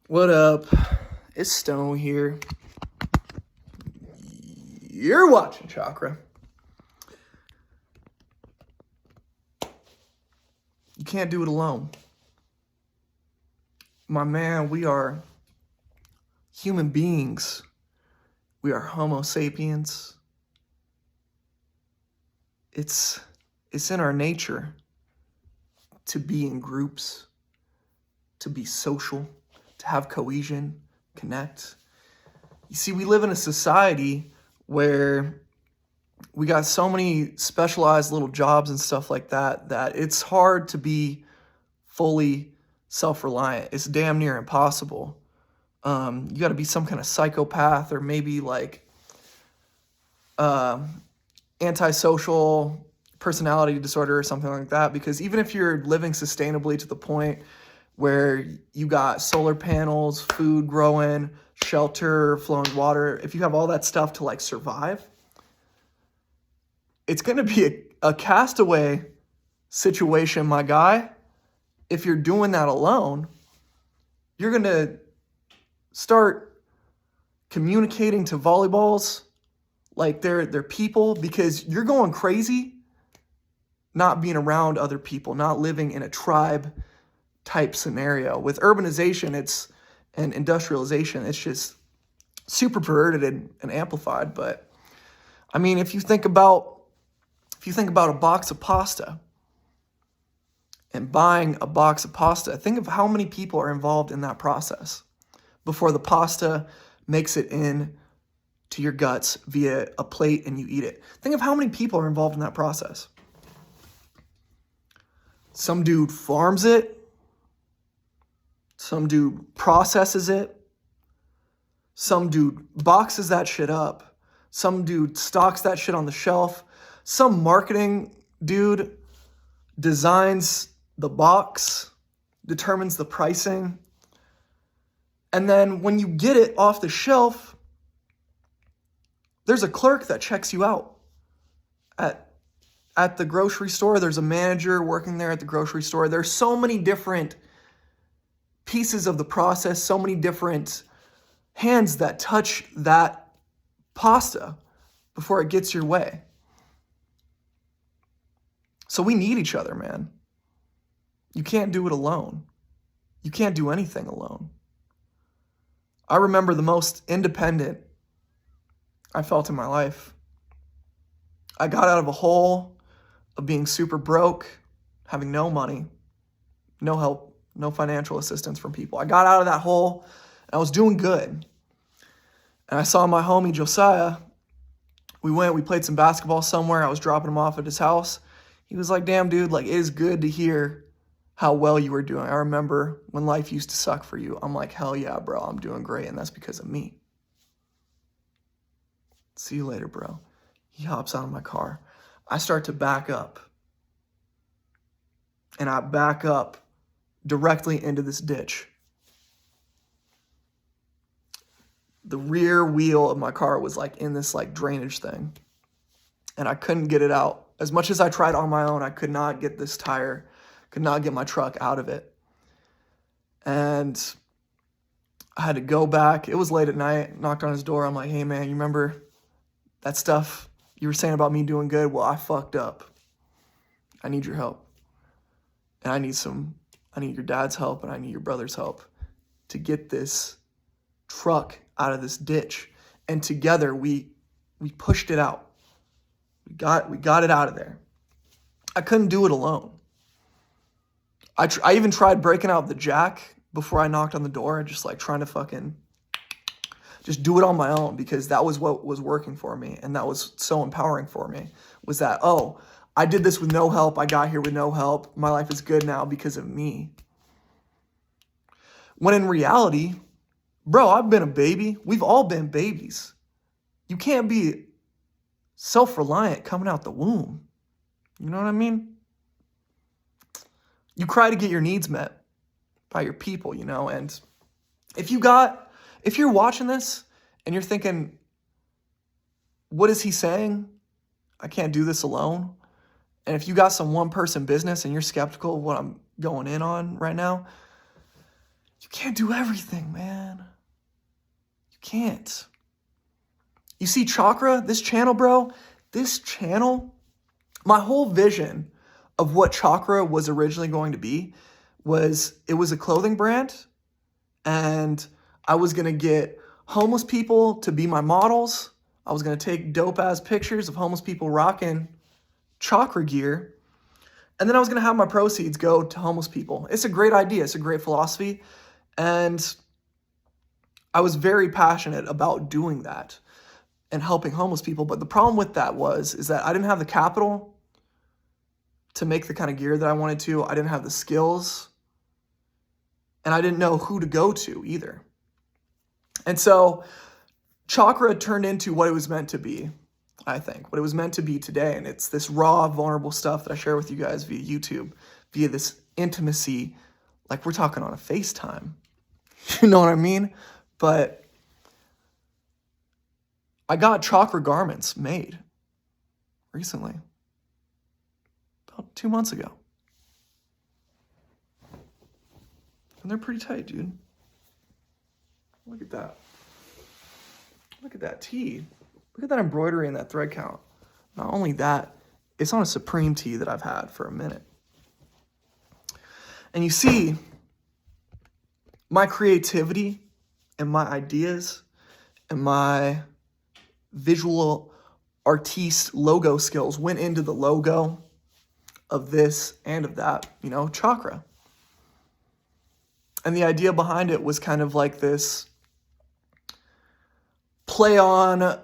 What up? It's Stone here. You're watching Chakra. You can't do it alone. My man, we are human beings. We are Homo sapiens. It's in our nature to be in groups, to be social, to have cohesion, connect. You see, we live in a society where we got so many specialized little jobs and stuff like that it's hard to be fully self-reliant. It's damn near impossible. You got to be some kind of psychopath or maybe like antisocial personality disorder or something like that, because even if you're living sustainably to the point where you got solar panels, food growing, shelter, flowing water, if you have all that stuff to like survive, it's going to be a castaway situation, my guy. If you're doing that alone, you're going to start communicating to volleyballs like they're people, because you're going crazy not being around other people, not living in a tribe type scenario. With urbanization, and industrialization, it's just super perverted and amplified. But I mean, if you think about a box of pasta and buying a box of pasta, think of how many people are involved in that process before the pasta makes it in to your guts via a plate and you eat it. Think of how many people are involved in that process. Some dude farms it. Some dude processes it. Some dude boxes that shit up. Some dude stocks that shit on the shelf. Some marketing dude designs the box, determines the pricing. And then when you get it off the shelf, there's a clerk that checks you out. At the grocery store, there's a manager working there at the grocery store. There's so many different pieces of the process, so many different hands that touch that pasta before it gets your way. So we need each other, man. You can't do it alone. You can't do anything alone. I remember the most independent I felt in my life. I got out of a hole of being super broke, having no money, no help, no financial assistance from people. I got out of that hole and I was doing good. And I saw my homie Josiah. We played some basketball somewhere. I was dropping him off at his house. He was like, damn, dude, like, it is good to hear how well you were doing. I remember when life used to suck for you. I'm like, hell yeah, bro, I'm doing great. And that's because of me. See you later, bro. He hops out of my car. I start to back up. And I back up directly into this ditch. The rear wheel of my car was like in this like drainage thing. And I couldn't get it out. As much as I tried on my own, I could not get this tire, could not get my truck out of it. And I had to go back. It was late at night, knocked on his door. I'm like, hey man, you remember that stuff you were saying about me doing good? Well, I fucked up. I need your help. And I need your dad's help, and I need your brother's help to get this truck out of this ditch. And together we pushed it out. We got it out of there. I couldn't do it alone. I even tried breaking out the jack before I knocked on the door, just like trying to fucking just do it on my own, because that was what was working for me. And that was so empowering for me, was that, oh, I did this with no help. I got here with no help. My life is good now because of me. When in reality, bro, I've been a baby. We've all been babies. You can't be self-reliant coming out the womb. You know what I mean? You cry to get your needs met by your people, you know? And if you're watching this and you're thinking, what is he saying? I can't do this alone. And if you got some one-person business and you're skeptical of what I'm going in on right now, you can't do everything, man. You can't. You see Chakra, this channel, bro, this channel, my whole vision of what Chakra was originally going to be was it was a clothing brand, and I was going to get homeless people to be my models. I was going to take dope-ass pictures of homeless people rocking Chakra gear, and then I was going to have my proceeds go to homeless people. It's a great idea. It's a great philosophy, and I was very passionate about doing that and helping homeless people. But the problem with that is that I didn't have the capital to make the kind of gear that I wanted to. I didn't have the skills, and I didn't know who to go to either. And so Chakra turned into what it was meant to be, I think, what it was meant to be today. And it's this raw, vulnerable stuff that I share with you guys via YouTube, via this intimacy, like we're talking on a FaceTime. You know what I mean? But I got Chakra garments made recently, about 2 months ago. And they're pretty tight, dude. Look at that. Look at that tee. Look at that embroidery and that thread count. Not only that, it's on a Supreme tee that I've had for a minute. And you see, my creativity and my ideas and my visual artiste logo skills went into the logo of this and of that, Chakra. And the idea behind it was kind of like this play on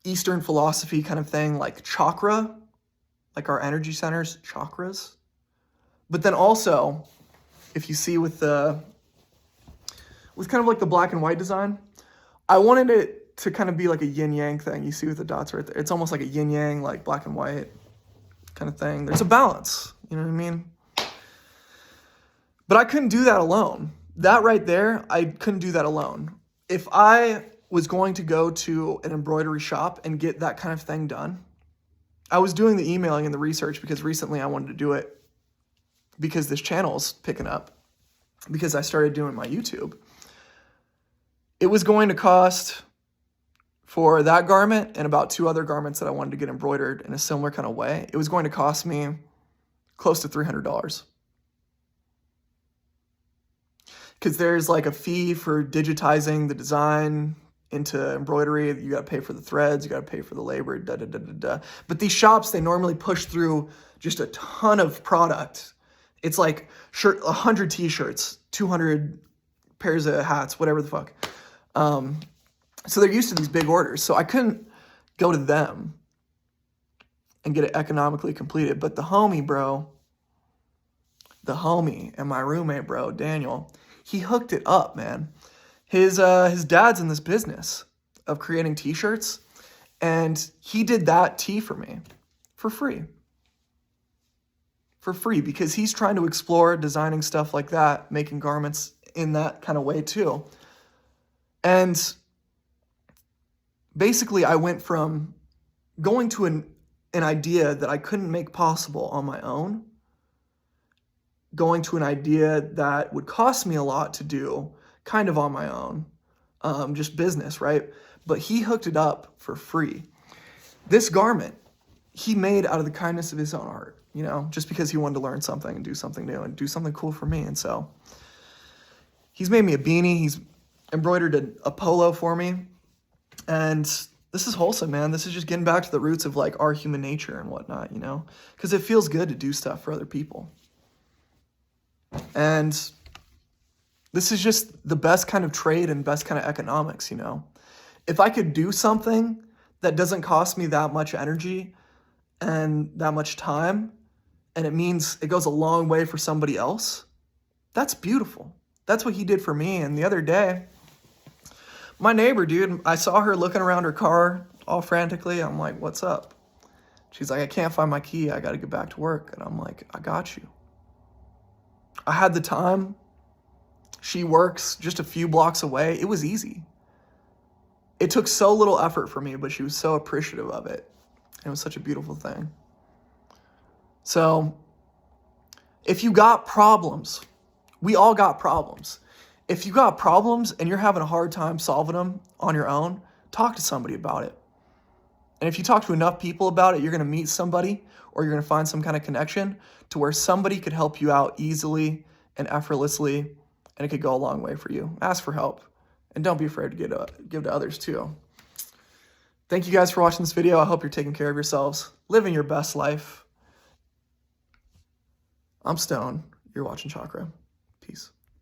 Eastern philosophy kind of thing, like chakra, like our energy centers, chakras. But then also, if you see with kind of like the black and white design, I wanted it to kind of be like a yin yang thing. You see with the dots right there. It's almost like a yin yang, like black and white kind of thing. There's a balance, you know what I mean? But I couldn't do that alone. That right there, I couldn't do that alone. If I was going to go to an embroidery shop and get that kind of thing done, I was doing the emailing and the research because recently I wanted to do it because this channel's picking up, because I started doing my YouTube. It was going to cost, for that garment and about 2 other garments that I wanted to get embroidered in a similar kind of way, it was going to cost me close to $300. Because there's like a fee for digitizing the design into embroidery. You got to pay for the threads, you got to pay for the labor, But these shops, they normally push through just a ton of product. It's like 100 t-shirts, 200 pairs of hats, whatever the fuck. So they're used to these big orders. So I couldn't go to them and get it economically completed. But the homie and my roommate, bro, Daniel, he hooked it up, man. His dad's in this business of creating t-shirts, and he did that tee for me for free. For free, because he's trying to explore designing stuff like that, making garments in that kind of way too. And basically I went from going to an idea that I couldn't make possible on my own, going to an idea that would cost me a lot to do kind of on my own, just business, right? But he hooked it up for free. This garment, he made out of the kindness of his own heart, just because he wanted to learn something and do something new and do something cool for me. And so he's made me a beanie. He's embroidered a polo for me. And this is wholesome, man. This is just getting back to the roots of like our human nature and whatnot, because it feels good to do stuff for other people. And this is just the best kind of trade and best kind of economics, If I could do something that doesn't cost me that much energy and that much time, and it means it goes a long way for somebody else, that's beautiful. That's what he did for me. And the other day, my neighbor, dude, I saw her looking around her car all frantically. I'm like, what's up? She's like, I can't find my key. I got to get back to work. And I'm like, I got you. I had the time. She works just a few blocks away. It was easy. It took so little effort for me, but she was so appreciative of it. It was such a beautiful thing. So if you got problems We all got problems. If you got problems and you're having a hard time solving them on your own, talk to somebody about it. And if you talk to enough people about it, you're going to meet somebody, or you're going to find some kind of connection to where somebody could help you out easily and effortlessly, and it could go a long way for you. Ask for help, and don't be afraid to give to others too. Thank you guys for watching this video. I hope you're taking care of yourselves, living your best life. I'm Stone. You're watching Chakra. Peace.